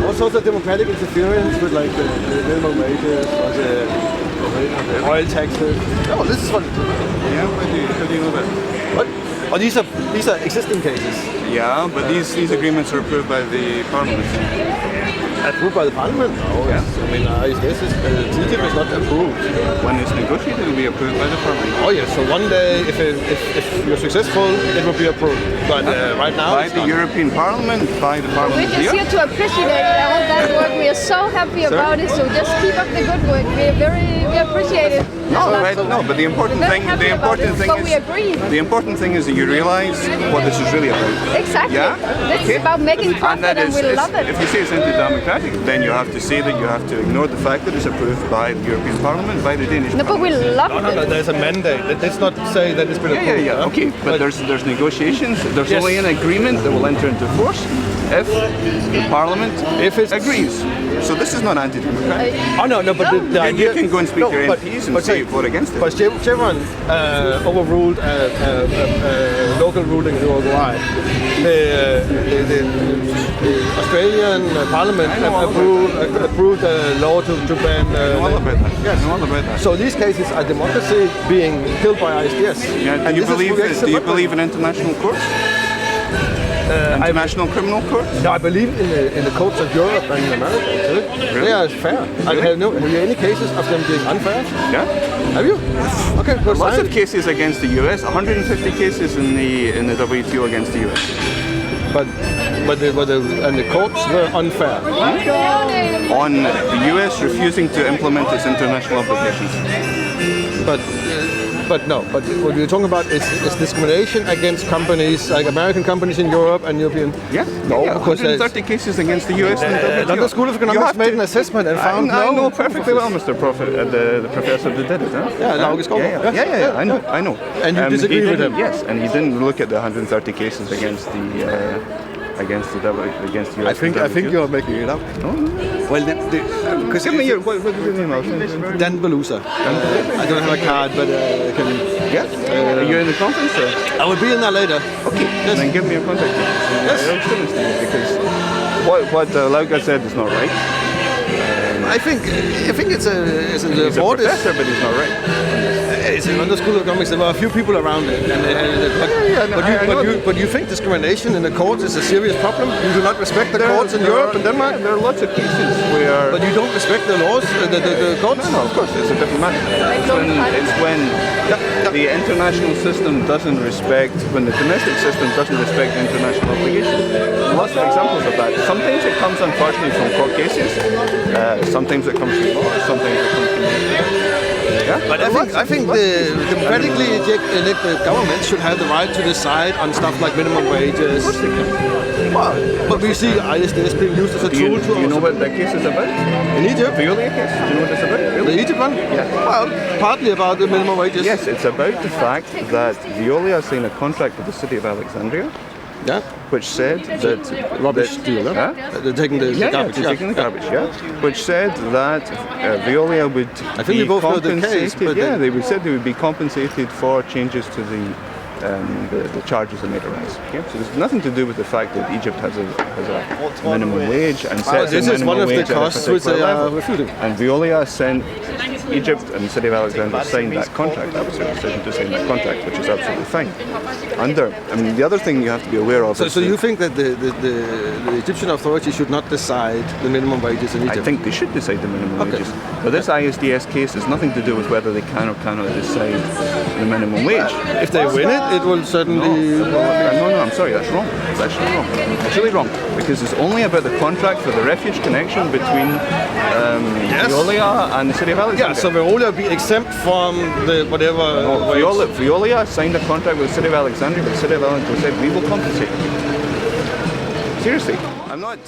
What sorts of democratic interference with like the minimum wages or the oil taxes? Oh, this is what. Yeah, how do you know that? What? Oh, these are existing cases. Yeah, but these agreements are approved by the parliament. Approved by the parliament? No, Yeah. TTIP is not approved. When it's negotiated, it will be approved by the parliament. Oh yes, so one day if you're successful, it will be approved. But right now, By the European Parliament, by the Parliament We're just here. here to appreciate all that work. We are so happy about it. So just keep up the good work. We appreciate it. No, but the important We're very thing, happy about it, but we agree. the important thing is that you realise what this is really about. Exactly. Yeah? This Okay. is about making profit, and we love it. If you say it's anti-democratic, then you have to say that you have to ignore the fact that it's approved by the European Parliament, by the Danish No, but we love No, it. there's a mandate. Let's not say that it's been approved. Yeah. Okay, but there's negotiations. There's Yes. only an agreement that will enter into force if the Parliament agrees. So this is not anti-democratic. Oh no, but the idea You can go and speak to your but- MPs and but say vote against it. But Chevron overruled local ruling in Uruguay. The Australian Parliament approved a law to ban. I know all about that. Yes. I know all about that. So these cases are democracy being killed by ISDS. Yeah, And do this is you believe in international courts? International criminal courts? No, I believe in the courts of Europe and America. Actually. They are fair. Really? Have you any cases of them being unfair? Yeah. Have you? Okay, good. Lots of cases against the US. 150 cases in the WTO against the US. But the courts were unfair. On the US refusing to implement its international obligations. But what we're talking about is discrimination against companies, like American companies in Europe and European. Yeah. No, yeah, because 130 cases against the US and the WTO. London School of You Economics have made to- an assessment and found I know perfectly well, Mr. Prophet, the professor that did it. Huh? Yeah, Lauge Skov. Yeah, I know. And you disagree with him? Yes, and he didn't look at the 130 cases against the US. I think you're making it up. No. Well, because Give me your what is your name? I'll send it. Dan Belusa. I don't have a card, but I can. Yeah. Are you in the conference? Or? I will be in there later. Okay. Yes. Then give me your contact details. Yes. I'll send this to you because what Lauga said is not right. I think it's a He's a board is. professor, but he's not right. It's in London School of Economics. There were a few people around it, but you think discrimination in the courts is a serious problem? You do not respect the courts in Europe and Denmark. There are lots of cases where. But you don't respect the laws, the courts? No, of course, it's a different matter. It's when the international system doesn't respect, when the domestic system doesn't respect international obligations. Lots of examples of that. Sometimes it comes, unfortunately, from court cases. Sometimes it comes from law. Sometimes it comes from. Yeah? But I think the democratically elected government should have the right to decide on stuff like minimum wages. Of course they can. Well, but we see ISDS being used as a tool to. Do you know what that case is about? In Egypt? The Veolia case? Do you know what it's about? The Egypt one? Yeah. Well, partly about the minimum wages. Yes, it's about the fact that Veolia signed a contract with the city of Alexandria, Yeah. which said that Rubbish deal, huh? Huh? They're taking the garbage. Yeah, taking the garbage, which said that Veolia would I think we both know the case, but they would said they would be compensated for changes to the charges that made arise. Okay? So there's nothing to do with the fact that Egypt has a minimum wage and sets this a is minimum one of the wage at a costs which they particular are level. refuting. And Veolia sent Egypt and the city of Alexandria signed that contract. That was their decision to sign that contract, which is absolutely fine. The other thing you have to be aware of is So you think that the Egyptian authorities should not decide the minimum wages in Egypt? I think they should decide the minimum wages. But this ISDS case has nothing to do with whether they can or cannot decide the minimum wage. If they win it, it will certainly. No, I'm sorry, that's wrong. It's actually wrong. Actually wrong. Because it's only about the contract for the refuge connection between Veolia and the city of Alexandria. Yeah, so Veolia will be exempt from the whatever. Veolia signed a contract with the city of Alexandria, but the city of Alexandria said we will compensate. Seriously, I'm not.